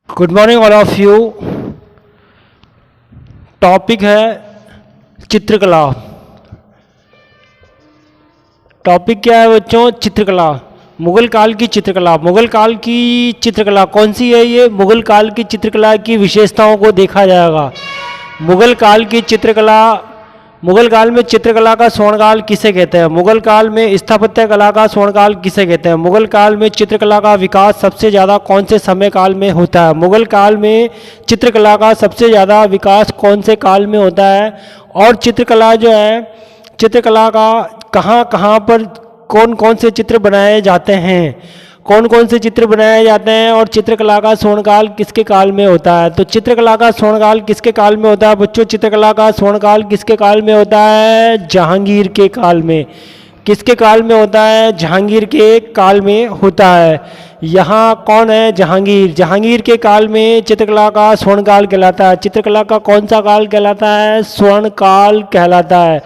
Good morning all of you. Topic है चित्रकला। Topic क्या है बच्चों? चित्रकला। मुगल काल की चित्रकला। मुगल काल की चित्रकला कौन सी है? ये मुगल काल की चित्रकला की विशेषताओं को देखा जाएगा। मुगल काल की चित्रकला, मुगल काल में चित्रकला का स्वर्णकाल किसे कहते हैं? मुगल काल में स्थापत्य कला का स्वर्णकाल किसे कहते हैं? मुगल काल में चित्रकला का विकास सबसे ज़्यादा कौन से समय काल में होता है? मुगल काल में चित्रकला का सबसे ज़्यादा विकास कौन से काल में होता है? और चित्रकला जो है, चित्रकला का कहाँ कहाँ पर कौन कौन से चित्र बनाए जाते हैं, कौन कौन से चित्र बनाए जाते हैं, और चित्रकला का स्वर्णकाल किसके काल में होता है? तो चित्रकला का स्वर्णकाल किसके काल में होता है बच्चों? चित्रकला का स्वर्णकाल किसके काल में होता है? जहांगीर के काल में। किसके काल में होता है? जहांगीर के काल में होता है। यहाँ कौन है? जहांगीर। जहांगीर के काल में चित्रकला का स्वर्णकाल कहलाता है। चित्रकला का कौन सा काल कहलाता है? स्वर्णकाल कहलाता है।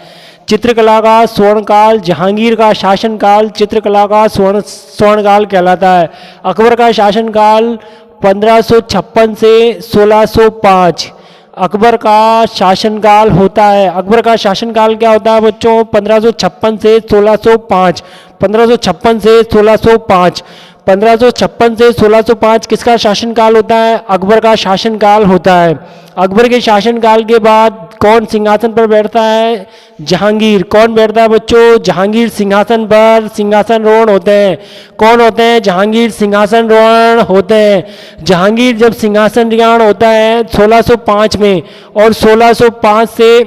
चित्रकला का स्वर्णकाल, जहांगीर का शासनकाल चित्रकला का स्वर्णकाल कहलाता है। अकबर का शासनकाल 1556 से 1605 अकबर का शासनकाल होता है। अकबर का शासनकाल क्या होता है बच्चों? 1556 से 1605। 1556 से 1605। 1556 से 1605 किसका शासनकाल होता है? अकबर का शासनकाल होता है। अकबर के शासनकाल के बाद कौन सिंहासन पर बैठता है? जहांगीर। कौन बैठता है बच्चों? जहांगीर सिंहासन पर सिंहासनरोहण होते हैं। कौन होते हैं? जहांगीर सिंहासनरोहण होते हैं। जहांगीर जब सिंहासनरोहण होता है 1605 में, और 1605 से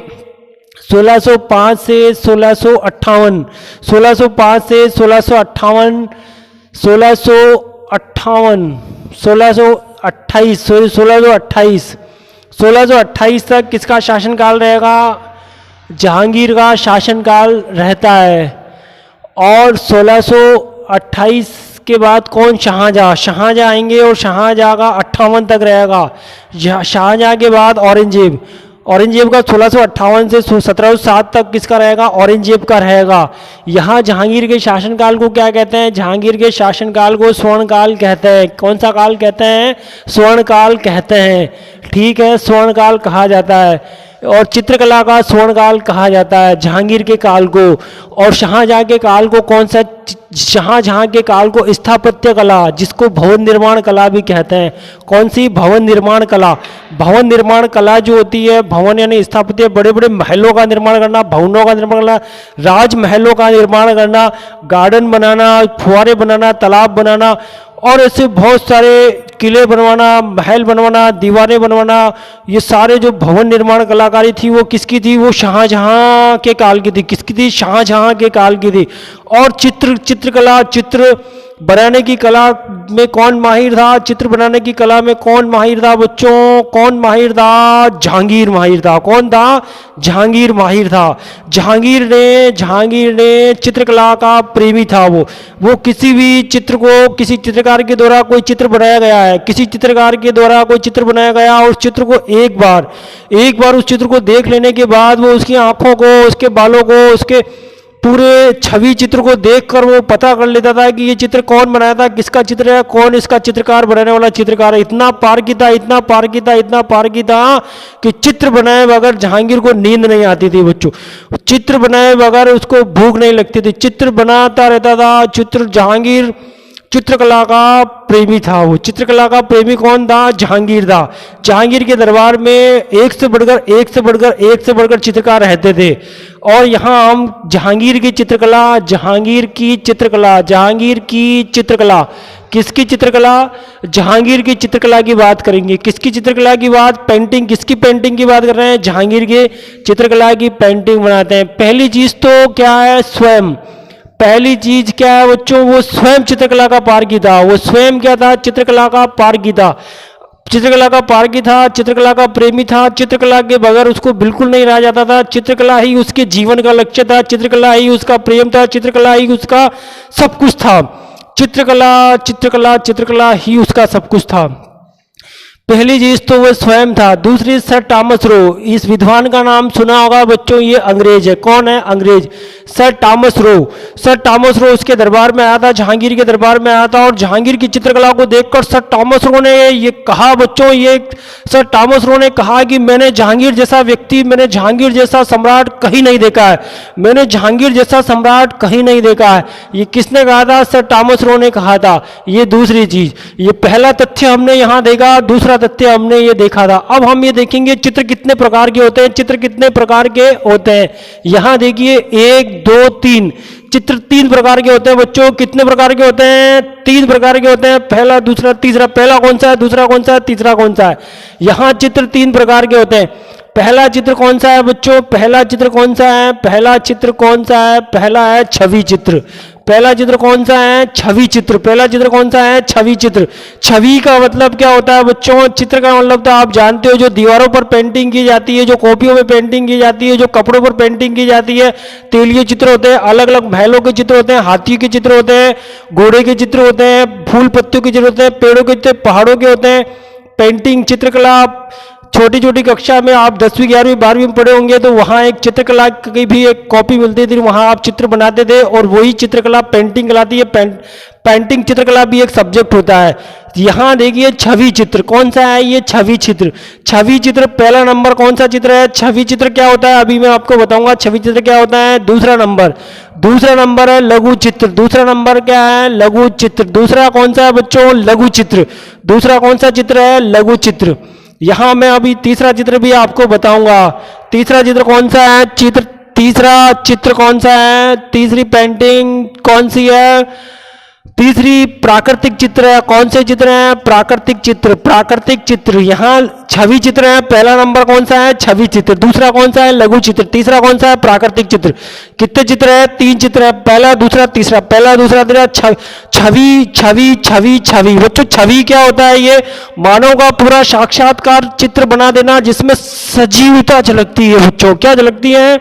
1605 से 1658, 1605 से 1658, 1658, 1628, सॉरी 1628, 1628 तक किसका शासनकाल रहेगा? जहांगीर का शासनकाल रहता है। और 1628 के बाद कौन? शाहजहाँ। शाहजहाँ आएंगे और शाहजहाँ का 58 तक रहेगा। शाहजहाँ के बाद औरंगजेब। औरंगजेब का 1658 से 1707 तक किसका रहेगा? औरंगजेब का रहेगा। यहाँ जहांगीर के शासनकाल को क्या कहते हैं? जहांगीर के शासनकाल को स्वर्णकाल कहते हैं। कौन सा काल कहते हैं? स्वर्णकाल कहते हैं। ठीक है, स्वर्णकाल कहा जाता है। और चित्रकला का स्वर्णकाल कहा जाता है जहांगीर के काल को। और शाहजहाँ के काल को कौन सा? शाहजहाँ के काल को स्थापत्य कला, जिसको भवन निर्माण कला भी कहते हैं। कौन सी? भवन निर्माण कला। भवन निर्माण कला जो होती है, भवन यानी स्थापत्य, बड़े बड़े महलों का निर्माण करना, भवनों का निर्माण करना, राजमहलों का निर्माण करना, गार्डन बनाना, फुहारे बनाना, तालाब बनाना, और ऐसे बहुत सारे किले बनवाना, महल बनवाना, दीवारें बनवाना, ये सारे जो भवन निर्माण कलाकारी थी वो किसकी थी? वो शाहजहाँ के काल की थी। किसकी थी? शाहजहाँ के काल की थी। और चित्रकला, चित्र बनाने की कला में कौन माहिर था? चित्र बनाने की कला में कौन माहिर था बच्चों? कौन माहिर था? जहांगीर माहिर था। कौन था? जहांगीर माहिर था। जहांगीर ने चित्रकला का प्रेमी था। वो किसी भी चित्र को, किसी चित्रकार के द्वारा कोई चित्र बनाया गया है, किसी चित्रकार के द्वारा कोई चित्र बनाया गया, उस चित्र को एक बार उस चित्र को देख लेने के बाद वो उसकी आंखों को, उसके बालों को, उसके पूरे छवि चित्र को देखकर वो पता कर लेता था कि ये चित्र कौन बनाया था, किसका चित्र है, कौन इसका चित्रकार, बनाने वाला चित्रकार है। इतना पारखी था कि चित्र बनाए बगैर जहांगीर को नींद नहीं आती थी बच्चों। चित्र बनाए बगैर उसको भूख नहीं लगती थी। चित्र बनाता रहता था। जहांगीर चित्रकला का प्रेमी था। वो चित्रकला का प्रेमी कौन था? जहांगीर था। जहांगीर के दरबार में एक से बढ़कर चित्रकार रहते थे। और यहाँ हम जहांगीर की चित्रकला, किसकी चित्रकला? जहांगीर की चित्रकला की बात करेंगे। किसकी चित्रकला की बात? पेंटिंग। किसकी पेंटिंग की बात कर रहे हैं? जहांगीर के चित्रकला की पेंटिंग बनाते हैं। पहली चीज तो क्या है? स्वयं। पहली चीज क्या है बच्चों? वो स्वयं चित्रकला का पारखी था। वो स्वयं क्या था? चित्रकला का पारखी था। चित्रकला का पारखी था, चित्रकला का प्रेमी था। चित्रकला के बगैर उसको बिल्कुल नहीं रहा जाता था। चित्रकला ही उसके जीवन का लक्ष्य था। चित्रकला ही उसका प्रेम था। चित्रकला ही उसका सब कुछ था। चित्रकला ही उसका सब कुछ था। पहली चीज तो वो स्वयं था, दूसरी सर टॉमस रो। इस विद्वान का नाम सुना होगा बच्चों, ये अंग्रेज है। कौन है? अंग्रेज, sir Thomas Roe. Sir Thomas Roe उसके दरबार में आया था, जहांगीर के दरबार में आया था, और जहांगीर की चित्रकला को देखकर सर टॉमस रो ने ये कहा बच्चों, ये सर टॉमस रो ने कहा कि मैंने जहांगीर जैसा व्यक्ति, मैंने जहांगीर जैसा सम्राट कहीं नहीं देखा है, मैंने जहांगीर जैसा सम्राट कहीं नहीं देखा है। ये किसने कहा था? सर टॉमस रो ने कहा था। ये दूसरी चीज, ये पहला तथ्य हमने यहां देखा, दूसरा तथ्य हमने ये देखा था। अब हम ये देखेंगे चित्र कितने प्रकार के होते हैं, चित्र कितने प्रकार के होते हैं। यहां देखिए 1 2 3 चित्र 3 प्रकार के होते हैं बच्चों। कितने प्रकार के होते हैं? 3 प्रकार के होते हैं। पहला, दूसरा, तीसरा। पहला कौन सा है, दूसरा कौन सा है, तीसरा कौन सा है? यहां चित्र 3 प्रकार के होते हैं। पहला चित्र कौन सा है बच्चों? पहला चित्र कौन सा है? पहला चित्र कौन सा है? पहला है छवि चित्र। पहला चित्र कौन सा है? छवि चित्र। पहला चित्र कौन सा है? छवि चित्र। छवि का मतलब क्या होता है बच्चों? चित्र का मतलब तो आप जानते हो, जो दीवारों पर पेंटिंग की जाती है, जो कॉपियों में पेंटिंग की जाती है, जो कपड़ों पर पेंटिंग की जाती है, तेलीय चित्र होते हैं, अलग अलग महलों के चित्र होते हैं, हाथियों के चित्र होते हैं, घोड़े के चित्र होते हैं, फूल पत्तियों के चित्र होते हैं, पेड़ों के चित्र, पहाड़ों के होते हैं। पेंटिंग, चित्रकला छोटी छोटी कक्षा में आप 10वीं 11वीं 12वीं में पढ़े होंगे, तो वहाँ एक चित्रकला की भी एक कॉपी मिलती थी, वहाँ आप चित्र बनाते थे, और वही चित्रकला पेंटिंग कहलाती है। पेंटिंग चित्रकला भी एक सब्जेक्ट होता है। यहाँ देखिए छवि चित्र कौन सा है? ये छवि चित्र। छवि चित्र पहला नंबर कौन सा चित्र है? छवि चित्र क्या होता है अभी मैं आपको बताऊंगा। छवि चित्र क्या होता है? दूसरा नंबर है लघु चित्र। दूसरा नंबर क्या है? लघु चित्र। दूसरा कौन सा है बच्चों? लघु चित्र। दूसरा कौन सा चित्र है? लघु चित्र। यहां मैं अभी तीसरा चित्र भी आपको बताऊंगा। तीसरा चित्र कौन सा है? तीसरा चित्र कौन सा है? तीसरी पेंटिंग कौन सी है? तीसरी प्राकृतिक चित्र है। कौन से चित्र हैं? प्राकृतिक चित्र। प्राकृतिक चित्र। यहाँ छवि चित्र है। पहला नंबर कौन सा है? छवि चित्र। दूसरा कौन सा है? लघु चित्र। तीसरा कौन सा है? प्राकृतिक चित्र। कितने चित्र है? 3 चित्र है। पहला, दूसरा, तीसरा। पहला, दूसरा, तीसरा। छवि छवि छवि छवि। बच्चों छवि क्या होता है? ये मानव का पूरा साक्षात्कार चित्र बना देना, जिसमें सजीवता झलकती है बच्चों। क्या झलकती है?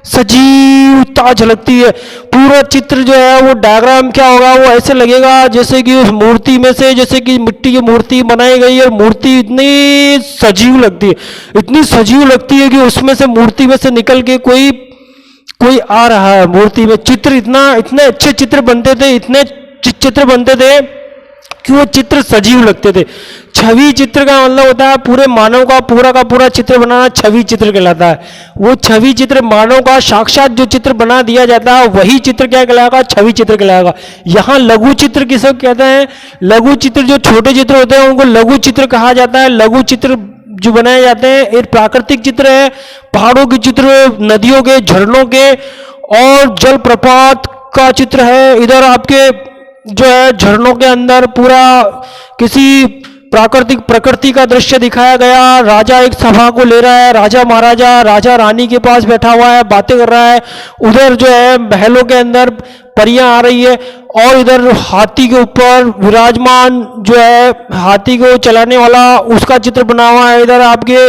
सजीवता झलकती है। पूरा चित्र जो है वो डायग्राम क्या होगा? वो ऐसे लगेगा जैसे कि उस मूर्ति में से, जैसे कि मिट्टी की मूर्ति बनाई गई है, मूर्ति इतनी सजीव लगती है, इतनी सजीव लगती है कि उसमें से, मूर्ति में से निकल के कोई आ रहा है मूर्ति में। चित्र इतने अच्छे चित्र बनते थे, इतने चित्र बनते थे कि वो चित्र सजीव लगते थे। छवि चित्र का मतलब होता है पूरे मानव का पूरा चित्र बनाना, छवि चित्र कहलाता है। वो छवि चित्र मानव का साक्षात जो चित्र बना दिया जाता है, वही चित्र क्या कहलाएगा? छवि चित्र कहलाएगा। यहाँ लघु चित्र किसे कहते हैं? लघु चित्र जो छोटे चित्र होते हैं उनको लघु चित्र कहा जाता है। लघु चित्र जो बनाए जाते हैं, एक प्राकृतिक चित्र है, पहाड़ों के चित्र, नदियों के, झरनों के और जलप्रपात का चित्र है। इधर आपके जो है झरनों के अंदर पूरा किसी प्राकृतिक प्रकृति का दृश्य दिखाया गया। राजा एक सभा को ले रहा है, राजा महाराजा, राजा रानी के पास बैठा हुआ है, बातें कर रहा है। उधर जो है महलों के अंदर परियां आ रही है, और इधर हाथी के ऊपर विराजमान जो है, हाथी को चलाने वाला, उसका चित्र बना हुआ है। इधर आपके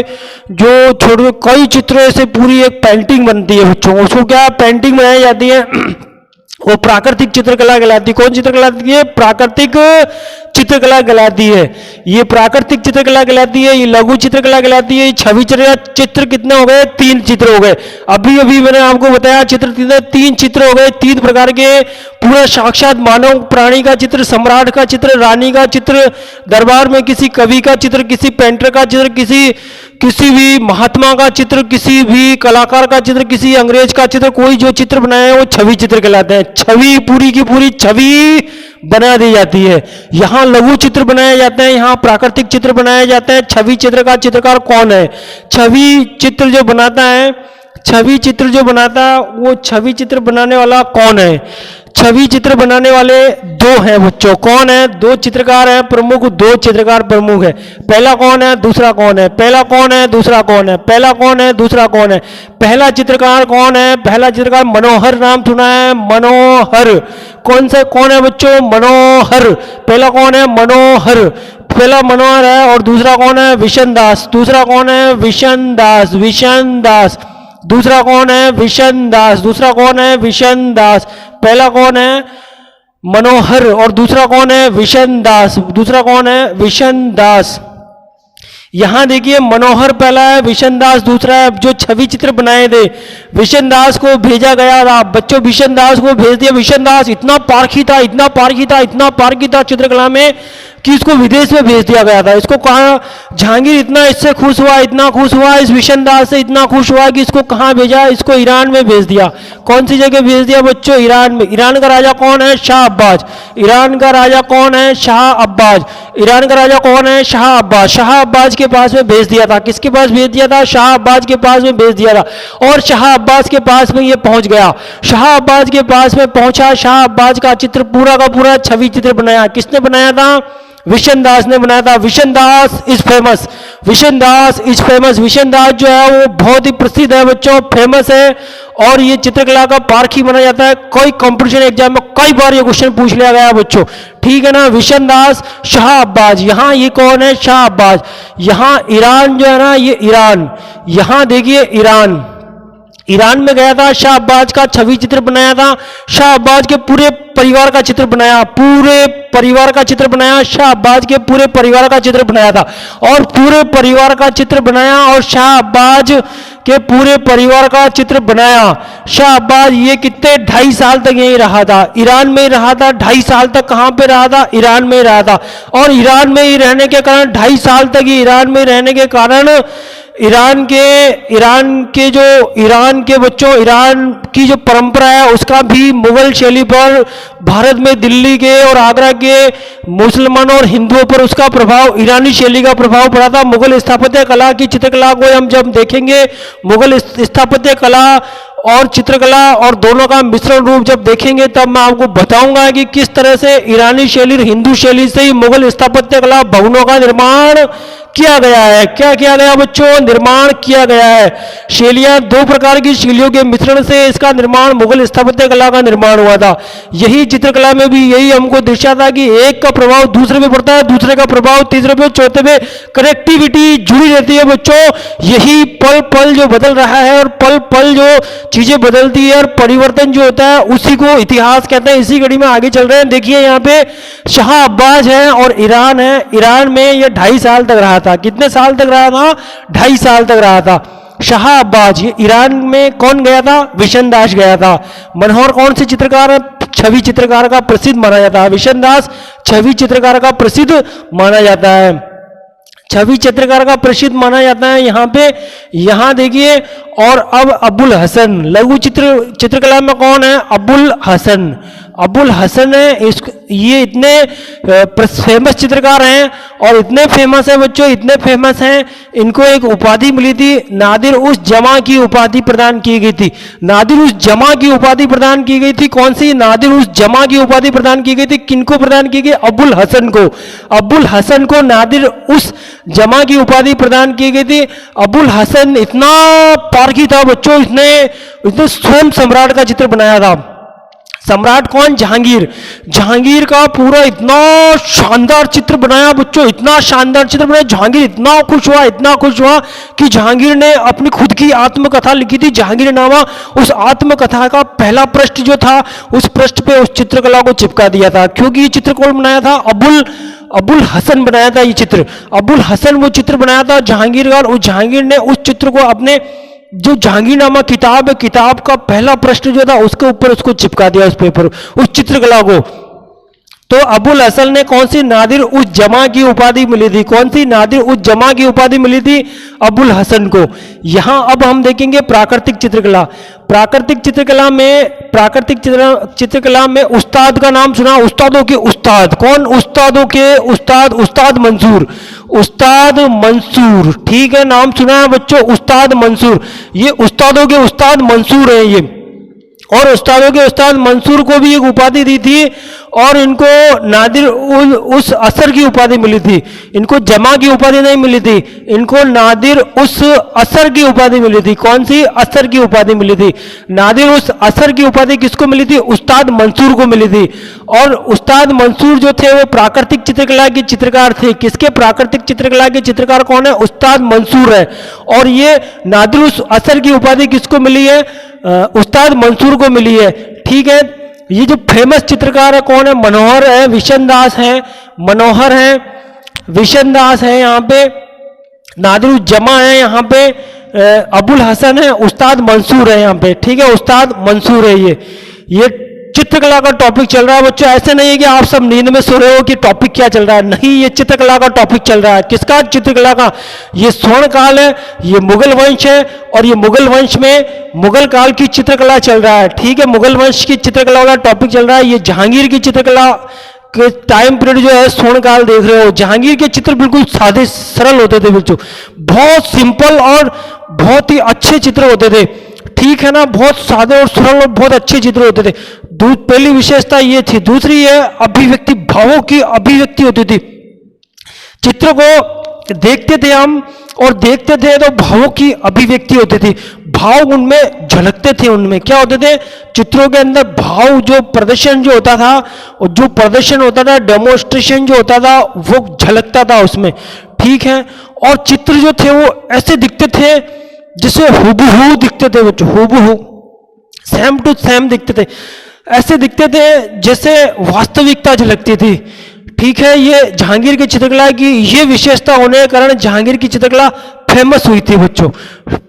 जो छोटे कई चित्रों से पूरी एक पेंटिंग बनती है बच्चों, उसको क्या पेंटिंग बनाई जाती है, वो प्राकृतिक चित्रकला कहलाती है। कौन चित्रकला कहलाती है? प्राकृतिक चित्रकला कहलाती है। ये प्राकृतिक चित्रकला कहलाती है, ये लघु चित्रकला कहलाती है। छवि चित्र कितने हो गए? 3 चित्र हो गए। अभी अभी मैंने आपको बताया चित्र 3 चित्र हो गए, 3 प्रकार के। पूरा साक्षात मानव प्राणी का चित्र, सम्राट का चित्र, रानी का चित्र, दरबार में किसी कवि का चित्र, किसी पेंटर का चित्र, किसी भी महात्मा का चित्र, किसी भी कलाकार का चित्र, किसी अंग्रेज का चित्र, कोई जो चित्र बनाए वो छवि चित्र कहलाते हैं। छवि पूरी की पूरी छवि बना दी जाती है। यहाँ लघु चित्र बनाए जाते हैं, यहाँ प्राकृतिक चित्र बनाए जाते हैं। छवि चित्र का चित्रकार कौन है? छवि चित्र जो बनाता है, छवि चित्र जो बनाता है, वो छवि चित्र बनाने वाला कौन है? छवि चित्र बनाने वाले 2 हैं बच्चों। कौन है? 2 चित्रकार हैं प्रमुख, 2 चित्रकार प्रमुख है। पहला कौन है? दूसरा कौन है? पहला कौन है? दूसरा कौन है? पहला कौन है? दूसरा कौन है? पहला चित्रकार कौन है? पहला चित्रकार मनोहर, नाम सुना है? मनोहर। कौन है बच्चों? मनोहर। पहला कौन है? मनोहर। पहला मनोहर है, और दूसरा कौन है? विशन दास। दूसरा कौन है? विशन दास। विशन दास। दूसरा कौन है? विशन दास। दूसरा कौन है? विशन दास। पहला कौन है? मनोहर, और दूसरा कौन है? विशन दास। दूसरा कौन है? विशन दास। यहाँ देखिए मनोहर पहला है, विशन दास दूसरा है। जो छवि चित्र बनाए थे विशन दास को भेजा गया था, बच्चों विशन दास को भेज दिया। विशन दास इतना पारखी था, इतना पारखी था, इतना पारखी था चित्रकला में कि इसको विदेश में भेज दिया गया था। इसको कहा जहांगीर इतना इससे खुश हुआ, इतना खुश हुआ, इस विशन दास से इतना खुश हुआ कि इसको कहाँ भेजा, इसको ईरान में भेज दिया। कौन सी जगह भेज दिया बच्चों? ईरान में। ईरान का राजा कौन है? शाह अब्बास। ईरान का राजा कौन है? शाह अब्बास। ईरान का राजा कौन है? शाह अब्बास। शाह अब्बास के पास में भेज दिया था। किसके पास भेज दिया था? शाह अब्बास के पास में भेज दिया था। और शाह अब्बास के पास में ये पहुंच गया। शाह अब्बास के पास में पहुंचा, शाह अब्बास का चित्र पूरा का पूरा छवि चित्र बनाया। किसने बनाया था? विशन दास ने बनाया था। Vishan Das is famous, Vishan Das is famous. Vishan Das जो है वो बहुत ही प्रसिद्ध है बच्चों, फेमस है। और ये चित्रकला का पारखी माना जाता है। कोई कंपटीशन एग्जाम में कई बार ये क्वेश्चन पूछ लिया गया है बच्चों, ठीक है ना। विशन दास, शाह अब्बास। यहाँ ये कौन है? शाह अब्बास। यहाँ ईरान जो है ना, ये ईरान। यहाँ देखिए ईरान, ईरान में गया था, शाह अब्बास का छवि चित्र बनाया था। शाह अब्बास के पूरे परिवार का चित्र बनाया, पूरे परिवार का चित्र बनाया। शाह अब्बास के पूरे परिवार का चित्र बनाया था और पूरे परिवार का चित्र बनाया और शाह अब्बास के पूरे परिवार का चित्र बनाया। शाह अब्बास ये कितने 2.5 साल तक यहीं रहा था, ईरान में ही रहा था। 2.5 साल तक कहाँ पे रहा था? ईरान में ही रहा था। और ईरान में ही रहने के कारण 2.5 साल तक ही ईरान में रहने के कारण ईरान के बच्चों, ईरान की जो परंपरा है उसका भी मुगल शैली पर, भारत में दिल्ली के और आगरा के मुसलमानों और हिंदुओं पर उसका प्रभाव, ईरानी शैली का प्रभाव पड़ा था। मुगल स्थापत्य कला की चित्रकला को हम जब देखेंगे, मुगल स्थापत्य कला और चित्रकला और दोनों का मिश्रण रूप जब देखेंगे, तब मैं आपको बताऊंगा कि किस तरह से ईरानी शैली और हिंदू शैली से ही मुगल स्थापत्य कला भवनों का निर्माण किया गया है। क्या किया गया बच्चों? निर्माण किया गया है। शैलियां, 2 प्रकार की शैलियों के मिश्रण से इसका निर्माण, मुगल स्थापत्य कला का निर्माण हुआ था। यही चित्रकला में भी यही हमको दर्शा था कि एक का प्रभाव दूसरे पे पड़ता है, दूसरे का प्रभाव तीसरे पे, चौथे पे, कनेक्टिविटी जुड़ी रहती है बच्चों। यही पल पल जो बदल रहा है और पल पल जो चीजें बदलती है और परिवर्तन जो होता है उसी को इतिहास कहते हैं। इसी कड़ी में आगे चल रहे हैं। देखिए यहाँ पे शाह अब्बास है और ईरान है। ईरान में ये 2.5 साल तक रहा था। कितने साल तक रहा था? 2.5 साल तक रहा था शाह अब्बास। ये ईरान में कौन गया था? विशन दास गया था। मनोहर कौन से चित्रकार है? छवि चित्रकार का प्रसिद्ध माना जाता है। विशन दास छवि चित्रकार का प्रसिद्ध माना जाता है, छवि चित्रकार का प्रसिद्ध माना जाता है। यहाँ पे, यहाँ देखिए। और अब अबुल हसन, लघु चित्रकला में कौन है? अबुल हसन। अबुल हसन है, ये इतने फेमस चित्रकार हैं और इतने फेमस है बच्चों, इतने फेमस हैं, इनको एक उपाधि मिली थी, नादिर उस जमा की उपाधि प्रदान की गई थी। नादिर उस जमा की उपाधि प्रदान की गई थी। कौन सी? नादिर उस जमा की उपाधि प्रदान की गई थी। किनको प्रदान की गई? अबुल हसन को। अबुल हसन को नादिर उस जमा की उपाधि प्रदान की गई थी। अबुल हसन इतना पारखी था बच्चों, इसने सोम सम्राट का चित्र बनाया था। सम्राट कौन? जहांगीर। जहांगीर का पूरा इतना शानदार चित्र बनाया बच्चों, इतना शानदार चित्र बनाया। जहांगीर इतना खुश हुआ, इतना खुश हुआ कि जहांगीर ने अपनी खुद की आत्मकथा लिखी थी। जहांगीरनामा, उस आत्मकथा का पहला पृष्ठ जो था, उस पृष्ठ पे उस चित्रकला को चिपका दिया था। क्योंकि ये चित्र कौन बनाया था? अबुल हसन बनाया था ये चित्र। अबुल हसन वो चित्र बनाया था जहांगीर का। और जहांगीर ने उस चित्र को अपने जो जहांगीरनामा किताब है, किताब का पहला प्रश्न जो था उसके ऊपर उसको चिपका दिया, उस पेपर, उस चित्रकला को। तो अबुल हसन ने कौन सी? नादिर उस जमा की उपाधि मिली थी। कौन सी? नादिर उस जमा की उपाधि मिली थी अबुल हसन को। यहां अब हम देखेंगे प्राकृतिक चित्रकला। प्राकृतिक चित्रकला में उस्ताद का नाम सुना? उस्तादों के उस्ताद कौन? उस्तादों के उस्ताद, उस्ताद मंसूर। उस्ताद मंसूर, ठीक है, नाम सुना है बच्चों, उस्ताद मंसूर। ये उस्तादों के उस्ताद मंसूर है ये। और उस्तादों के उस्ताद मंसूर को भी एक उपाधि दी थी और इनको नादिर उस असर की उपाधि मिली थी। इनको जमा की उपाधि नहीं मिली थी, इनको नादिर उस असर की उपाधि मिली थी। कौन सी? असर की उपाधि मिली थी। नादिर उस असर की उपाधि किसको मिली थी? उस्ताद मंसूर को मिली थी। और उस्ताद मंसूर जो थे वो प्राकृतिक चित्रकला के चित्रकार थे। किसके? प्राकृतिक चित्रकला के चित्रकार कौन है? उस्ताद मंसूर है। और ये नादिर उस असर की उपाधि किसको मिली है? उस्ताद मंसूर को मिली है, ठीक है। ये जो फेमस चित्रकार है कौन है? मनोहर है, विशन दास है, मनोहर है, विशन दास है यहाँ पे, नादिरुज्जमा है यहाँ पे, अबुल हसन है, उस्ताद मंसूर है यहाँ पे, ठीक है, उस्ताद मंसूर है ये चित्रकला का टॉपिक चल रहा है बच्चों। ऐसे नहीं है कि आप सब नींद में सो रहे हो कि टॉपिक क्या चल रहा है, नहीं, ये चित्रकला का टॉपिक चल रहा है। किसका? चित्रकला का। ये स्वर्ण काल है, ये मुगल वंश है, और ये मुगल वंश में मुगल काल की चित्रकला चल रहा है, ठीक है, मुगल वंश की चित्रकला वाला टॉपिक चल रहा है। ये जहांगीर की चित्रकला के टाइम पीरियड जो है स्वर्ण काल देख रहे हो। जहांगीर के चित्र बिल्कुल सादे सरल होते थे बच्चों, बहुत सिंपल और बहुत ही अच्छे चित्र होते थे, ठीक है ना, बहुत सादे और सरल और बहुत अच्छे चित्र होते थे। पहली विशेषता ये थी। दूसरी है अभिव्यक्ति, भावों की अभिव्यक्ति होती थी। चित्र को देखते थे हम और देखते थे तो भावों की अभिव्यक्ति होती थी, भाव उनमें झलकते थे। उनमें क्या होते थे? चित्रों के अंदर भाव, जो प्रदर्शन जो होता था, और जो प्रदर्शन होता था, डेमोन्स्ट्रेशन जो होता था, वो झलकता था उसमें, ठीक है। और चित्र जो थे वो ऐसे दिखते थे जिसे हूबहू दिखते थे बच्चों, हूबहू, सेम टू सेम दिखते थे, ऐसे दिखते थे जैसे वास्तविकता झलकती थी, ठीक है। ये जहांगीर की चित्रकला की ये विशेषता होने के कारण जहांगीर की चित्रकला फेमस हुई थी बच्चों,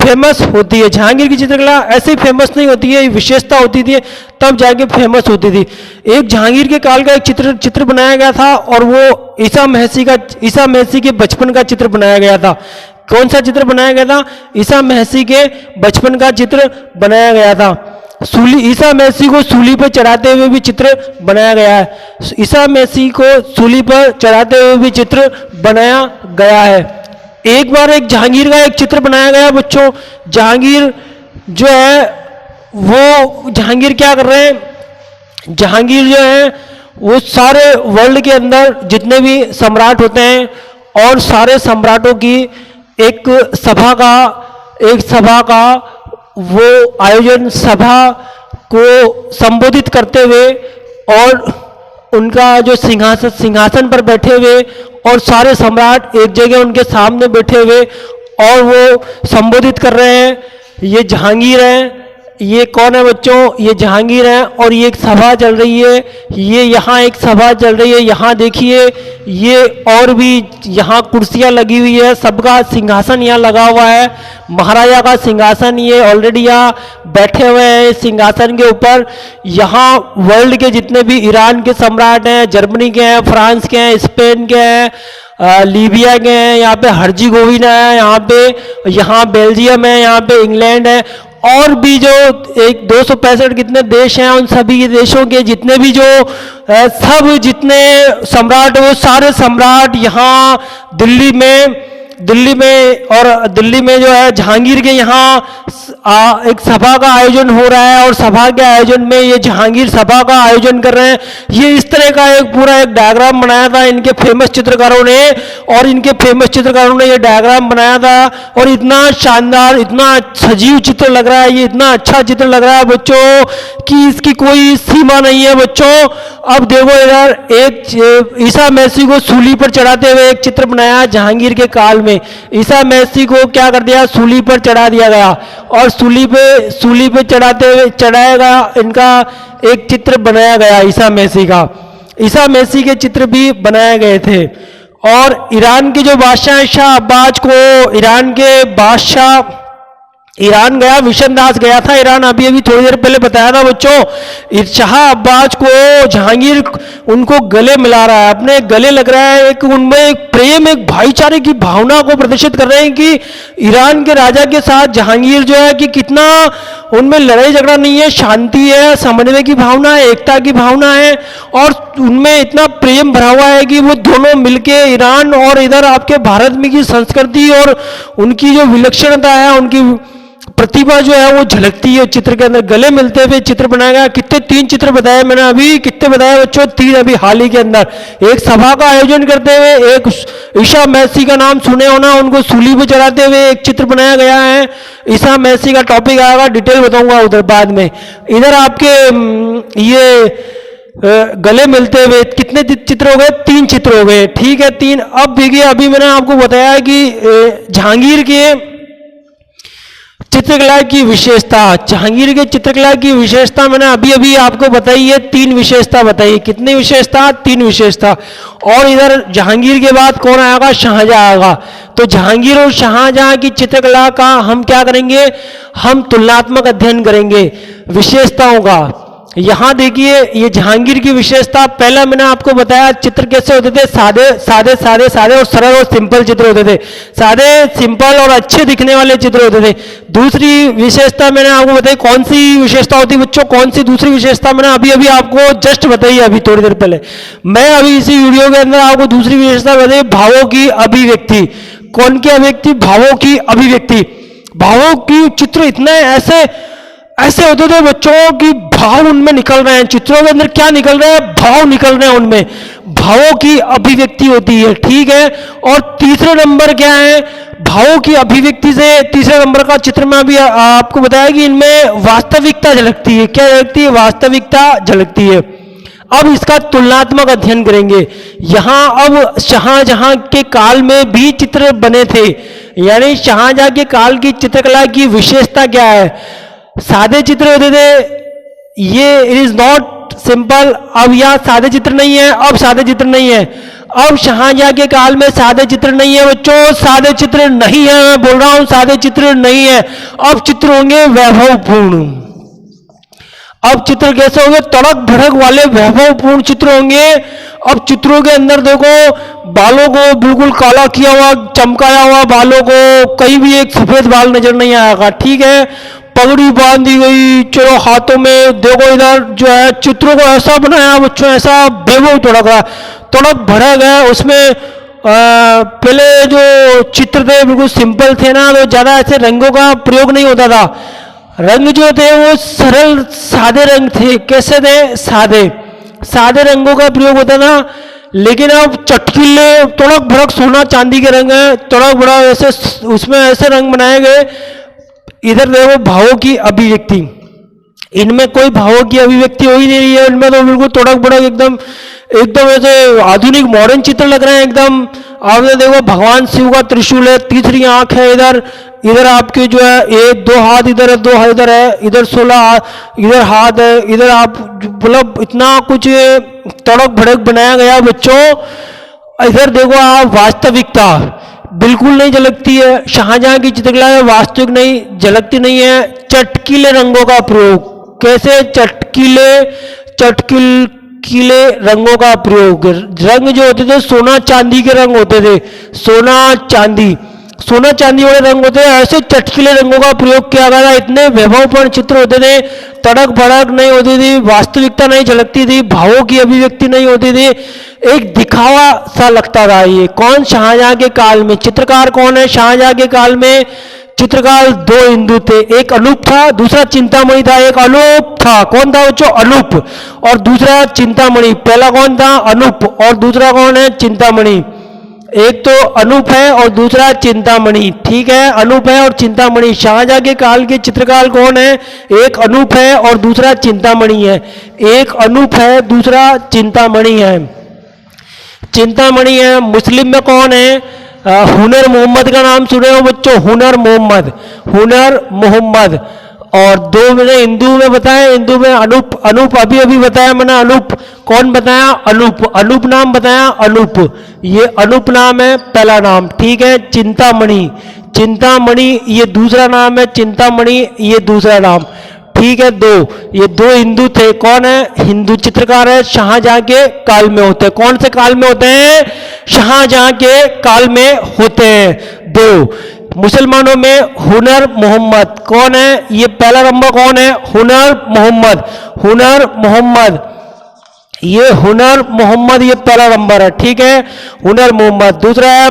फेमस होती है। जहांगीर की चित्रकला ऐसे ही फेमस नहीं होती है, विशेषता होती थी तब जाके फेमस होती थी। एक जहांगीर के काल का एक चित्र बनाया गया था, और वो ईसा महसी के बचपन का चित्र बनाया गया था। कौन सा चित्र बनाया गया था? ईसा महसी के बचपन का चित्र बनाया गया था। ईसा मसीह को सूली पर चढ़ाते हुए भी चित्र बनाया गया है। ईसा मसीह को सूली पर चढ़ाते हुए भी चित्र बनाया गया है। एक बार एक जहांगीर का एक चित्र बनाया गया बच्चों। जहांगीर जो है वो जहांगीर क्या कर रहे हैं? जहांगीर जो है वो सारे वर्ल्ड के अंदर जितने भी सम्राट होते हैं और सारे सम्राटों की एक सभा का वो आयोजन, सभा को संबोधित करते हुए और उनका जो सिंहासन पर बैठे हुए और सारे सम्राट एक जगह उनके सामने बैठे हुए और वो संबोधित कर रहे हैं। ये जहांगीर है। ये कौन है बच्चों? ये जहांगीर है। और ये एक सभा चल रही है, ये यहाँ एक सभा चल रही है, यहाँ देखिए ये और भी यहाँ कुर्सियाँ लगी हुई है, सबका सिंहासन यहाँ लगा हुआ है। महाराजा का सिंहासन, ये ऑलरेडी यहाँ बैठे हुए हैं सिंहासन के ऊपर। यहाँ वर्ल्ड के जितने भी ईरान के सम्राट हैं, जर्मनी के हैं, फ्रांस के हैं, स्पेन के हैं, लीबिया के हैं, यहाँ पे हर्जिगोविना है, यहाँ बेल्जियम है, यहाँ पे इंग्लैंड है, और भी जो एक 265 कितने देश हैं, उन सभी देशों के जितने भी जो सब जितने सम्राट, वो सारे सम्राट यहाँ दिल्ली में जो है जहांगीर के यहाँ एक सभा का आयोजन हो रहा है। और सभा के आयोजन में ये जहांगीर सभा का आयोजन कर रहे हैं। ये इस तरह का एक पूरा एक डायग्राम बनाया था इनके फेमस चित्रकारों ने, और इनके फेमस चित्रकारों ने ये डायग्राम बनाया था। और इतना शानदार, इतना सजीव चित्र लग रहा है, ये इतना अच्छा चित्र लग रहा है बच्चों कि इसकी कोई सीमा नहीं है बच्चों। अब देखो इधर एक ईसा मसीह को सूली पर चढ़ाते हुए एक चित्र बनाया जहांगीर के काल में। ईसा मसीह को क्या कर दिया? सूली पर चढ़ा दिया गया, और सूली पे चढ़ाया गया, इनका एक चित्र बनाया गया ईसा मसीह का। ईसा मसीह के चित्र भी बनाए गए थे। और ईरान के जो बादशाह शाह अब्बास को, ईरान गया, विशनदास गया था ईरान, अभी थोड़ी देर पहले बताया था बच्चों। शाह अब्बास को जहांगीर उनको गले मिला रहा है, अपने गले लग रहा है, एक उनमें एक प्रेम, एक भाईचारे की भावना को प्रदर्शित कर रहे हैं कि ईरान के राजा के साथ जहांगीर जो है कि कितना उनमें लड़ाई झगड़ा नहीं है, शांति है, समन्वय की भावना है, एकता की भावना है, और उनमें इतना प्रेम भरा हुआ है कि वो दोनों मिलके ईरान और इधर आपके भारत में की संस्कृति और उनकी जो विलक्षणता है, उनकी प्रतिभा जो है वो झलकती है चित्र के अंदर। गले मिलते हुए चित्र बनाया गया। कितने? 3 चित्र बताए मैंने अभी। कितने बताए बच्चों? 3 अभी हाल ही के अंदर। एक सभा का आयोजन करते हुए, एक ईसा मसीह का नाम सुने होना, उनको सूली पे चढ़ाते हुए एक चित्र बनाया गया है। ईसा मसीह का टॉपिक आएगा, डिटेल बताऊंगा उधर बाद में। इधर आपके ये गले मिलते हुए कितने चित्र हो गए? 3 चित्र हो गए, ठीक है 3। अब देखिए, अभी मैंने आपको बताया कि जहांगीर के चित्रकला की विशेषता, जहांगीर के चित्रकला की विशेषता मैंने अभी अभी आपको बताई है, 3 विशेषता बताई। कितनी विशेषता? 3 विशेषता। और इधर जहांगीर के बाद कौन आएगा? शाहजहां आएगा। तो जहांगीर और शाहजहां की चित्रकला का हम क्या करेंगे? हम तुलनात्मक अध्ययन करेंगे विशेषताओं का। यहां देखिए, ये जहांगीर की विशेषता, पहला मैंने आपको बताया चित्र कैसे होते थे, सादे सादे सादे सादे और सरल और सिंपल चित्र होते थे, सादे सिंपल और अच्छे दिखने वाले चित्र होते थे। दूसरी विशेषता मैंने आपको बताई, कौन सी विशेषता होती बच्चों? कौन सी दूसरी विशेषता मैंने अभी अभी आपको जस्ट बताई, अभी थोड़ी देर पहले। मैं अभी इसी वीडियो के अंदर आपको दूसरी विशेषता बताई, भावों की अभिव्यक्ति। कौन की अभिव्यक्ति? भावों की अभिव्यक्ति। भावों की चित्र इतने ऐसे होते थे बच्चों की भाव उनमें निकल रहे हैं, चित्रों के अंदर क्या निकल रहा है? भाव निकल रहे हैं उनमें, भावों की अभिव्यक्ति होती है, ठीक है। और तीसरे नंबर क्या है? भावों की अभिव्यक्ति से तीसरे नंबर का चित्र में अभी आपको बताया कि इनमें वास्तविकता झलकती है। क्या झलकती है? वास्तविकता झलकती है। अब इसका तुलनात्मक अध्ययन करेंगे। यहां अब शाहजहां के काल में भी चित्र बने थे, यानी शाहजहां के काल की चित्रकला की विशेषता क्या है? सादे चित्र होते थे, ये इट इज नॉट सिंपल। अब यह सादे चित्र नहीं है, अब सादे चित्र नहीं है। अब शाहजहां के काल में सादे चित्र नहीं है बच्चों, सादे चित्र नहीं है, मैं बोल रहा हूं सादे चित्र नहीं है। अब चित्र होंगे वैभवपूर्ण। अब चित्र कैसे होंगे? तड़क भड़क वाले वैभवपूर्ण चित्र होंगे। अब चित्रों के अंदर देखो, बालों को बिल्कुल काला किया हुआ, चमकाया हुआ बालों को, कहीं भी एक सफेद बाल नजर नहीं आएगा, ठीक है। पगड़ी बांधी गई, चलो हाथों में देखो, इधर जो है चित्रों को ऐसा बनाया बच्चों, ऐसा बेवो तड़क भड़क है उसमें। पहले जो चित्र थे बिल्कुल सिंपल थे ना, तो ज्यादा ऐसे रंगों का प्रयोग नहीं होता था। रंग जो थे वो सरल सादे रंग थे। कैसे थे? सादे सादे रंगों का प्रयोग होता था। लेकिन अब चटकीले तड़क भड़क सोना चांदी के रंग है, तड़क भड़क ऐसे उसमें ऐसे रंग बनाए गए। इधर देखो भावों की अभिव्यक्ति, इनमें कोई भावों की अभिव्यक्ति हो ही नहीं रही है। इनमें तो बिल्कुल तड़क भड़क एकदम एकदम ऐसे आधुनिक मॉडर्न चित्र लग रहे हैं एकदम। आपने देखो भगवान शिव का त्रिशूल है, तीसरी आंख है, इधर इधर आपके जो है 1 2 हाथ, इधर है 2 हाथ, इधर है, इधर 16 इधर हाथ है, इधर आप मतलब इतना कुछ तड़क भड़क बनाया गया बच्चों। इधर देखो आप वास्तविकता बिल्कुल नहीं झलकती है। शाहजहां की चित्रकला में वास्तविक नहीं झलकती नहीं है। चटकीले रंगों का प्रयोग, कैसे? चटकीले रंगों का प्रयोग। रंग जो होते थे सोना चांदी के रंग होते थे, सोना चांदी वाले रंग होते हैं, ऐसे चटकीले रंगों का प्रयोग किया गया। इतने वैभवपूर्ण चित्र होते थे, तड़क भड़क नहीं होती थी, वास्तविकता नहीं झलकती थी, भावों की अभिव्यक्ति नहीं होती थी, एक दिखावा सा लगता था। ये कौन? शाहजहां के काल में। चित्रकार कौन है? शाहजहां के काल में चित्रकार 2 हिंदू थे, एक अनूप था, दूसरा चिंतामणि था। एक अनूप था, कौन था बच्चों? अनूप। और दूसरा चिंतामणि। पहला कौन था? अनूप, और दूसरा कौन है? चिंतामणि। एक तो अनूप है और दूसरा चिंतामणि, ठीक है। अनूप है और चिंतामणि। शाहजहां के काल के चित्रकार कौन है? एक अनूप है और दूसरा चिंतामणि है। एक अनूप है, दूसरा चिंतामणि है। चिंतामणि है। मुस्लिम में कौन है? हुनर मोहम्मद का नाम सुने हो बच्चों? हुनर मोहम्मद। और 2 मैंने हिंदू में बताया, हिंदू में अनूप अभी अभी बताया मैंने। अनूप कौन बताया? अनूप नाम बताया, अनूप। ये अनूप नाम है पहला नाम, ठीक है। चिंतामणि ये दूसरा नाम है, चिंतामणि ये दूसरा नाम, ठीक है। 2 ये 2 हिंदू थे। कौन है? हिंदू चित्रकार है, शाहजहां के काल में होते हैं। कौन से काल में होते हैं? शाहजहां के काल में होते हैं। 2 मुसलमानों में हुनर मोहम्मद। कौन है? ये पहला नंबर कौन है? हुनर मोहम्मद। ये हुनर मोहम्मद ये पहला नंबर है, ठीक है। हुनर मोहम्मद। दूसरा है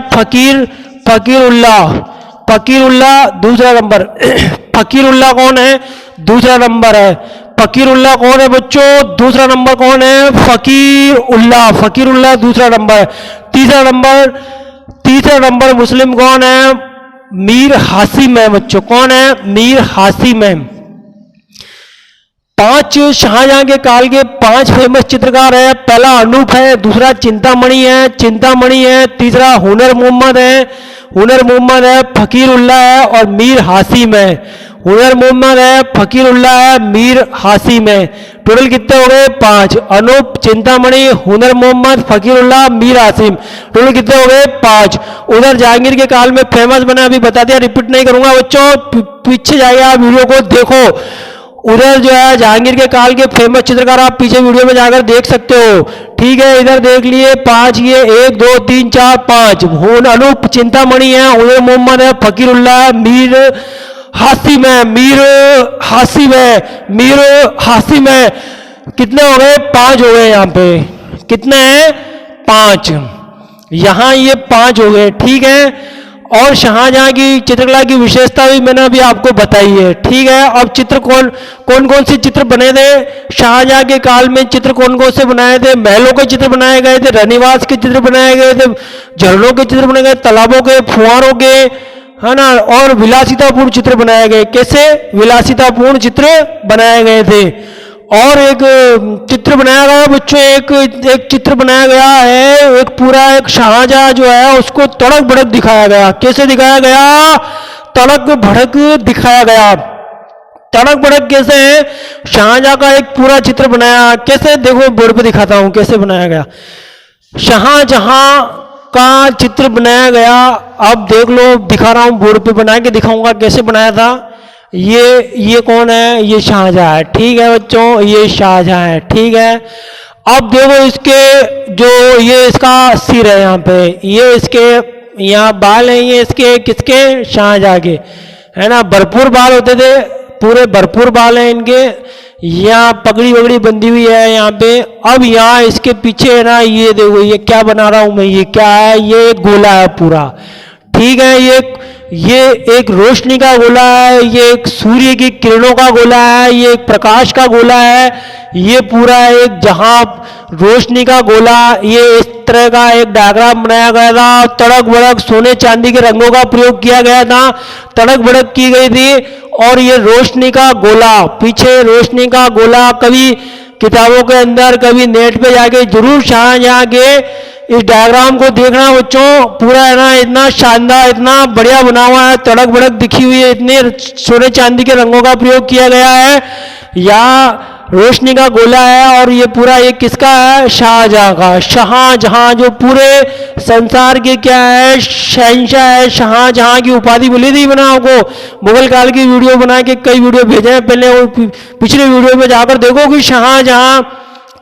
फकीरुल्लाह दूसरा नंबर। फकीरुल्लाह कौन है? दूसरा नंबर है। फकीरुल्लाह कौन है बच्चों? दूसरा नंबर कौन है? फकीरुल्लाह दूसरा नंबर। तीसरा नंबर मुस्लिम कौन है? मीर हासिम है बच्चों। कौन है? मीर हासिम है। 5 शाहजहां के काल के 5 फेमस चित्रकार है। पहला अनूप है, दूसरा चिंतामणि है, तीसरा हुनर मोहम्मद है। हुनर मोहम्मद है, फकीर उल्लाह है और मीर हासिम है। हुनर मोहम्मद है, फकीर उल्लाह है, मीर हासिम है। टोटल कितने हो गए? 5। अनूप, चिंतामणि, हुनर मोहम्मद, फकीर उल्लाह, मीर हासिम, टोटल कितने हो गए? 5। उधर जहांगीर के काल में फेमस बना, अभी बता दिया, रिपीट नहीं करूंगा बच्चों, पीछे जाइए आप वीडियो को देखो। उधर जो है जहांगीर के काल के फेमस चित्रकार आप पीछे वीडियो में जाकर देख सकते हो। ठीक है, इधर देख लिए 5, ये 1 2 3 4 5। अनूप चिंतामणि है, हुनर मोहम्मद है, फकीर उल्लाह है, मीर हासिम है, मीर हासिम है, मीर हासिम है। कितने हो गए? 5 हो गए। यहाँ पे कितने हैं? 5। यहां ये 5 हो गए। ठीक है, और शाहजहां की चित्रकला की विशेषता भी मैंने अभी आपको बताई है। ठीक है, अब चित्र कौन कौन से चित्र बने थे शाहजहां के काल में? चित्र कौन कौन से बनाए थे? महलों के चित्र बनाए गए थे, रानीवास के चित्र बनाए गए थे, झरनों के चित्र बनाए गए, तालाबों के, फुहारों के, है ना, और विलासितापूर्ण चित्र बनाए गए। कैसे? विलासितापूर्ण चित्र बनाए गए थे। और एक चित्र बनाया गया बच्चों, एक चित्र बनाया गया है, एक पूरा एक शाहजहां जो है उसको तड़क भड़क दिखाया गया। कैसे दिखाया गया? तड़क भड़क दिखाया गया। तड़क भड़क कैसे है? शाहजहां का एक पूरा चित्र बनाया। कैसे? देखो बोर्ड पे दिखाता हूं कैसे बनाया गया। शाहजहां का चित्र बनाया गया। अब देख लो, दिखा रहा हूं, बोर्ड पे बना के दिखाऊंगा कैसे बनाया था। ये कौन है? ये शाहजहां है। ठीक है बच्चों, ये शाहजहां है। ठीक है, अब देखो इसके जो ये इसका सिर है, यहाँ पे ये इसके यहाँ बाल है, ये इसके किसके? शाहजहां के, है ना। भरपूर बाल होते थे, पूरे भरपूर बाल हैं इनके। यहाँ पगड़ी वगड़ी बंधी हुई है यहाँ पे। अब यहाँ इसके पीछे है ना, ये देखो ये क्या बना रहा हूं मैं, ये क्या है? ये एक गोला है पूरा। ठीक है, ये एक रोशनी का गोला है, ये एक सूर्य की किरणों का गोला है, ये एक प्रकाश का गोला है, ये पूरा एक जहां रोशनी का गोला। ये इस तरह का एक डायग्राम बनाया गया था। तड़क भड़क सोने चांदी के रंगों का प्रयोग किया गया था, तड़क भड़क की गई थी। और ये रोशनी का गोला, पीछे रोशनी का गोला, कभी किताबों के अंदर, कभी नेट पे जाके जरूर शाहजहां के इस डायग्राम को देखना बच्चों। पूरा है ना, इतना शानदार, इतना बढ़िया बना हुआ है, तड़क भड़क दिखी हुई है, इतने सोने चांदी के रंगों का प्रयोग किया गया है। यहाँ रोशनी का गोला है और ये पूरा ये किसका है? शाहजहां का। शाहजहां जो पूरे संसार के क्या है? शहंशाह है। शाहजहां की उपाधि मिली थी मैंने आपको, मुगल काल की वीडियो बना के कई वीडियो भेजे हैं पहले, और पिछले वीडियो में जाकर देखो कि शाहजहां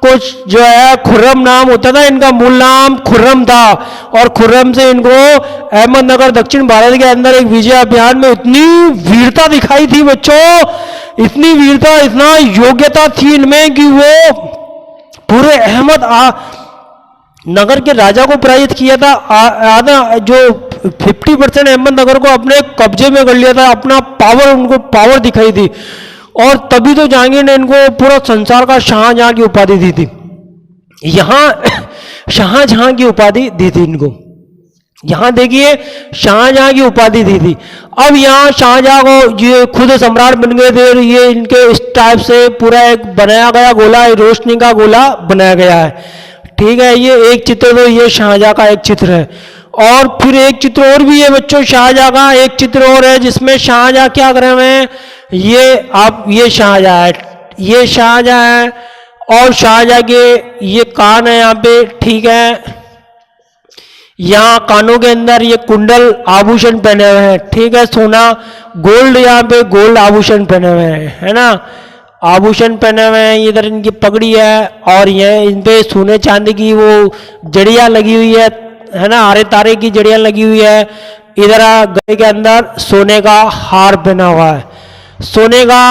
कुछ जो है खुर्रम नाम होता था, इनका मूल नाम खुर्रम था। और खुर्रम से इनको अहमदनगर दक्षिण भारत के अंदर एक विजय अभियान में इतनी वीरता दिखाई थी बच्चों, इतनी वीरता, इतना योग्यता थी इनमें कि वो पूरे नगर के राजा को पराजित किया था। आधा जो 50% अहमदनगर को अपने कब्जे में कर लिया था, अपना पावर, उनको पावर दिखाई थी। और तभी तो जहांगीर ने इनको पूरा संसार का शाहजहां की उपाधि दी थी। यहां शाहजहां की उपाधि दी थी इनको, यहां देखिए शाहजहां की उपाधि दी थी। अब यहां शाहजहां को ये खुद सम्राट बन गए थे। ये इनके इस टाइप से पूरा एक बनाया गया गोला, रोशनी का गोला बनाया गया है। ठीक है, ये एक चित्र, तो ये शाहजहां का एक चित्र है। और फिर एक चित्र और भी है बच्चों शाहजहां का, एक चित्र और है जिसमें शाहजहां क्या कर रहे हैं? ये शाहजहां है, ये शाहजहां है। और शाहजहां के ये कान है यहाँ पे। ठीक है, यहाँ कानों के अंदर ये कुंडल आभूषण पहने हुए हैं। ठीक है, सोना गोल्ड, यहाँ पे गोल्ड आभूषण पहने हुए हैं, है ना, आभूषण पहने हुए हैं। इधर इनकी पगड़ी है और ये इन पे सोने चांदी की वो जड़ियां लगी हुई है ना, आरे तारे की जड़ियां लगी हुई है। इधर गले के अंदर सोने का हार पहना हुआ है, सोने का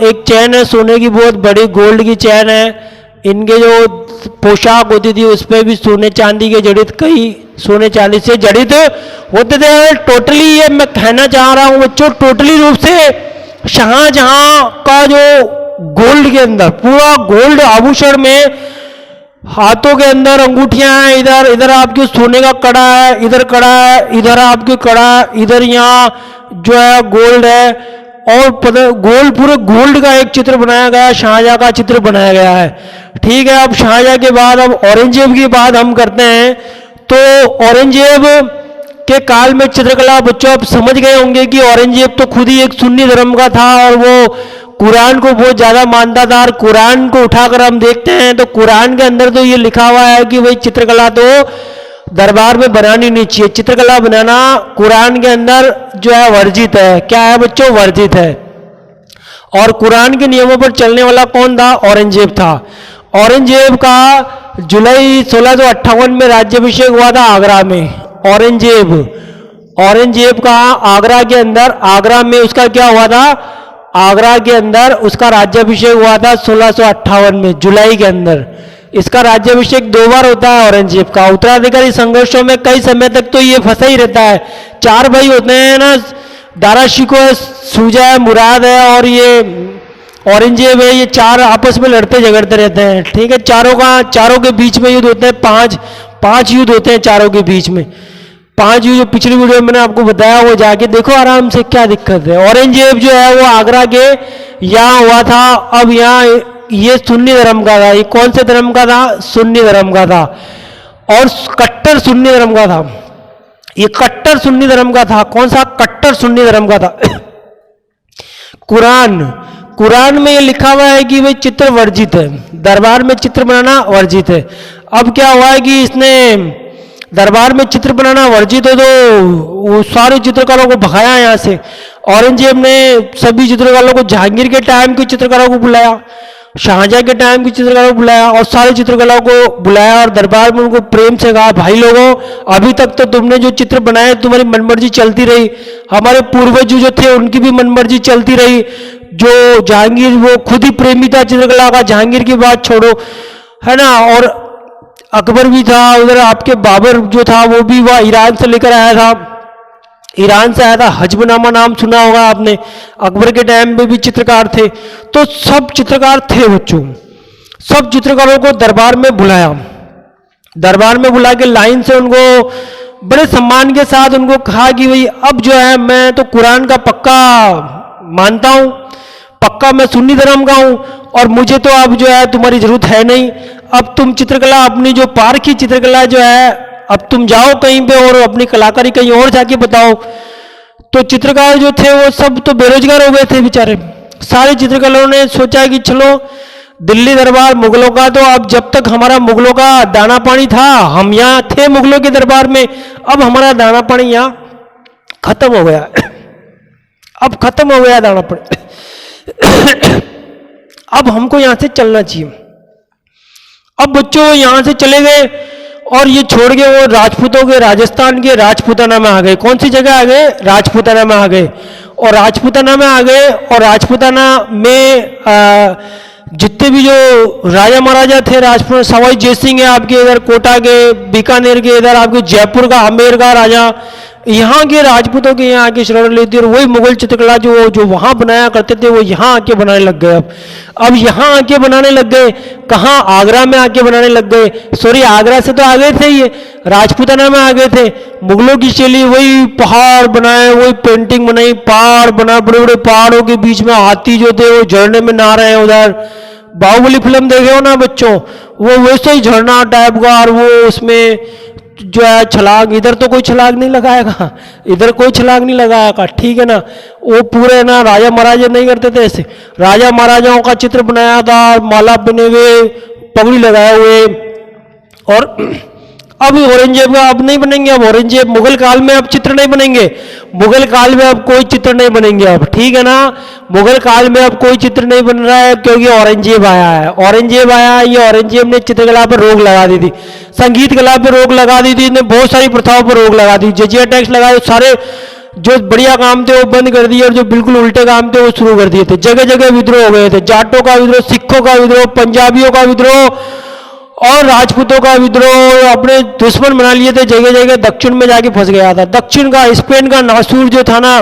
एक चैन है, सोने की बहुत बड़ी गोल्ड की चैन है। इनके जो पोशाक होती थी उस पर भी सोने चांदी के जड़ित, कई सोने चांदी से जड़ित होते थे। टोटली ये मैं कहना चाह रहा हूं बच्चों, टोटली रूप से शाहजहां का जो गोल्ड के अंदर पूरा गोल्ड आभूषण में, हाथों के अंदर अंगूठियां हैं, इधर आपके सोने का कड़ा है, इधर कड़ा है, इधर आपके कड़ा, इधर यहाँ जो है गोल्ड है। और गोल्ड, पूरे गोल्ड का एक चित्र बनाया गया, शाहजहां का चित्र बनाया गया है। ठीक है, अब शाहजहां के बाद अब औरंगजेब की बात हम करते हैं। तो औरंगजेब के काल में चित्रकला, बच्चों आप समझ गए होंगे कि औरंगजेब तो खुद ही एक सुन्नी धर्म का था और वो कुरान को बहुत ज्यादा मानता था। और कुरान को उठाकर हम देखते हैं तो कुरान के अंदर तो ये लिखा हुआ है कि भाई चित्रकला तो दरबार में बनानी नहीं चाहिए, चित्रकला बनाना कुरान के अंदर जो है वर्जित है। क्या है बच्चों? वर्जित है। और कुरान के नियमों पर चलने वाला कौन था? औरंगजेब था। औरंगजेब का जुलाई 1658 में राज्याभिषेक हुआ था आगरा में। औरंगजेब का आगरा के अंदर, आगरा में उसका क्या हुआ था? आगरा के अंदर उसका राज्याभिषेक हुआ था 1658 में जुलाई के अंदर। इसका राज्याभिषेक 2 बार होता है औरंगजेब का। उत्तराधिकारी संघर्षों में कई समय तक तो ये फंसा ही रहता है। 4 भाई होते हैं ना, दारा शिकोह है, शुजा है, मुराद है और ये औरंगजेब है। ये 4 आपस में लड़ते झगड़ते रहते हैं। ठीक है, चारों के बीच में युद्ध होते हैं। 5 युद्ध होते हैं चारों के बीच में। 5 युद्ध जो पिछली वीडियो में मैंने आपको बताया, वो जाके देखो आराम से, क्या दिक्कत है। औरंगजेब जो है वो आगरा के यहाँ हुआ था। अब यहाँ ये सुन्नी धर्म का था। ये कौन से धर्म का था? सुन्नी धर्म का था और कट्टर सुन्नी धर्म का था। ये कट्टर सुन्नी धर्म का था। कौन सा? कट्टर सुन्नी धर्म का था। कुरान में ये लिखा हुआ है कि भाई चित्र वर्जित है, दरबार में चित्र बनाना वर्जित है। अब क्या हुआ है कि इसने दरबार में चित्र बनाना वर्जित है तो वो सारे चित्रकारों को भगाया यहाँ से। औरंगजेब ने सभी चित्रकारों को, जहांगीर के टाइम के चित्रकारों को बुलाया, शाहजहां के टाइम की चित्रकारों को बुलाया और सारे चित्रकलाओं को बुलाया और दरबार में उनको प्रेम से कहा, भाई लोगों, अभी तक तो तुमने जो चित्र बनाए तुम्हारी मनमर्जी चलती रही, हमारे पूर्वज जो थे उनकी भी मनमर्जी चलती रही। जो जहांगीर वो खुद ही प्रेमी था चित्रकला का, जहांगीर की बात छोड़ो, है ना। और अकबर भी था उधर, आपके बाबर जो था वो भी वह ईरान से लेकर आया था, ईरान से आया था। हजबनामा नाम सुना होगा आपने, अकबर के टाइम में भी चित्रकार थे। तो सब चित्रकार थे बच्चों, सब चित्रकारों को दरबार में बुलाया। दरबार में बुला के लाइन से उनको बड़े सम्मान के साथ उनको कहा कि भाई अब जो है मैं तो कुरान का पक्का मानता हूं, पक्का मैं सुन्नी धर्म का हूं और मुझे तो अब जो है तुम्हारी जरूरत है नहीं। अब तुम चित्रकला, अपनी जो पारखी चित्रकला जो है, अब तुम जाओ कहीं पे और अपनी कलाकारी कहीं और जाके बताओ। तो चित्रकार जो थे वो सब तो बेरोजगार हो गए थे बेचारे। सारे चित्रकारों ने सोचा कि चलो दिल्ली दरबार मुगलों का, तो अब जब तक हमारा मुगलों का दाना पानी था, हम यहाँ थे मुगलों के दरबार में, अब हमारा दाना पानी यहाँ खत्म हो गया। अब खत्म हो गया दाना पानी। अब हमको यहां से चलना चाहिए। अब बच्चों यहां से चले गए और ये छोड़ के वो राजपूतों के, राजस्थान के राजपूताना में आ गए। कौन सी जगह आ गए? राजपूताना में आ गए। और राजपूताना में आ गए और राजपूताना में जितने भी जो राजा महाराजा थे राजपूत, सवाई जयसिंह है आपके इधर कोटा के, बीकानेर के इधर आपके जयपुर का आमेर का राजा, यहाँ के राजपूतों के यहाँ आके शरण लेती और वही मुगल चित्रकला जो वहाँ बनाया करते थे वो यहाँ आके बनाने लग गए। अब यहाँ आके बनाने लग गए। कहाँ? आगरा में आके बनाने लग गए। सॉरी, आगरा से तो आ गए थे, ये राजपूताना में आ गए थे। मुगलों की शैली, वही पहाड़ बनाए, वही पेंटिंग बनाई, पहाड़ बना, बड़े बड़े पहाड़ों के बीच में हाथी जो थे वो झरने में नहा रहे हैं। उधर बाहुबली फिल्म देखे हो ना बच्चों, वो वैसे ही झरना टाइप का, और वो उसमें जो है छलांग, इधर तो कोई छलांग नहीं लगाएगा, इधर कोई छलांग नहीं लगाएगा, ठीक है ना। वो पूरे ना राजा महाराजा नहीं करते थे ऐसे, राजा महाराजाओं का चित्र बनाया था, माला पहने हुए, पगड़ी लगाए हुए। और अब औरंगजेब का अब नहीं बनेंगे। अब औरंगजेब मुगल काल में अब चित्र नहीं बनेंगे, मुगल काल में अब कोई चित्र नहीं बनेंगे अब, ठीक है ना। मुगल काल में अब कोई चित्र नहीं बन रहा है क्योंकि औरंगजेब आया है। औरंगजेब आया है, ये औरंगजेब ने चित्रकला पर रोक लगा दी थी, संगीत कला पर रोक लगा दी थी, ने बहुत सारी प्रथाओं पर रोक लगा दी, जजिया टैक्स लगाए, सारे जो बढ़िया काम थे वो बंद कर दिए और जो बिल्कुल उल्टे काम थे वो शुरू कर दिए थे। जगह जगह विद्रोह हो गए थे, जाटों का विद्रोह, सिखों का विद्रोह, पंजाबियों का विद्रोह और राजपूतों का विद्रोह अपने दुश्मन बना लिए थे। जगह जगह दक्षिण में जाके फंस गया था। दक्षिण का, स्पेन का नासूर जो था ना,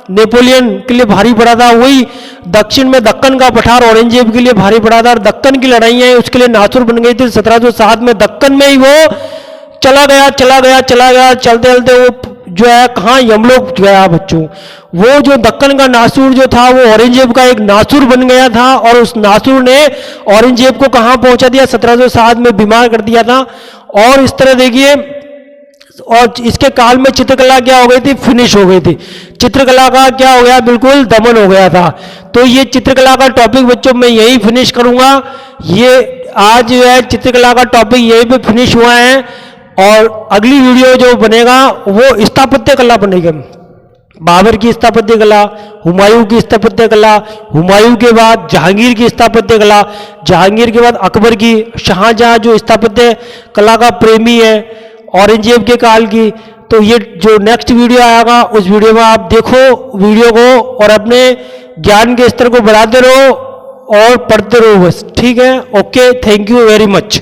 नेपोलियन के लिए भारी पड़ा था, वही दक्षिण में दक्कन का पठार औरंगजेब के लिए भारी पड़ा था। और दक्कन की लड़ाइयां उसके लिए नासूर बन गई थी। 1707 में दक्कन में ही वो चला गया, चलते चलते वो जो है कहाँ, यमलोक गया बच्चों। वो जो दक्कन का नासूर जो था वो औरंगजेब का एक नासूर बन गया था और उस नासूर ने औरंगजेब को कहाँ पहुंचा दिया? 1707 में बीमार कर दिया था। और इस तरह देखिए और इसके काल में चित्रकला क्या हो गई थी, फिनिश हो गई थी। चित्रकला का क्या हो गया, बिल्कुल दमन हो गया था। तो ये चित्रकला का टॉपिक बच्चों मैं यही फिनिश करूंगा। ये आज जो है चित्रकला का टॉपिक यही पे फिनिश हुआ है, और अगली वीडियो जो बनेगा वो स्थापत्य कला बनेगी। बाबर की स्थापत्य कला, हुमायूं की स्थापत्य कला, हुमायूं के बाद जहांगीर की स्थापत्य कला, जहांगीर के बाद अकबर की, शाहजहां जो स्थापत्य कला का प्रेमी है, औरंगजेब के काल की। तो ये जो नेक्स्ट वीडियो आएगा उस वीडियो में आप देखो वीडियो को, और अपने ज्ञान के स्तर को बढ़ाते रहो और पढ़ते रहो बस, ठीक है। Okay, thank you very much.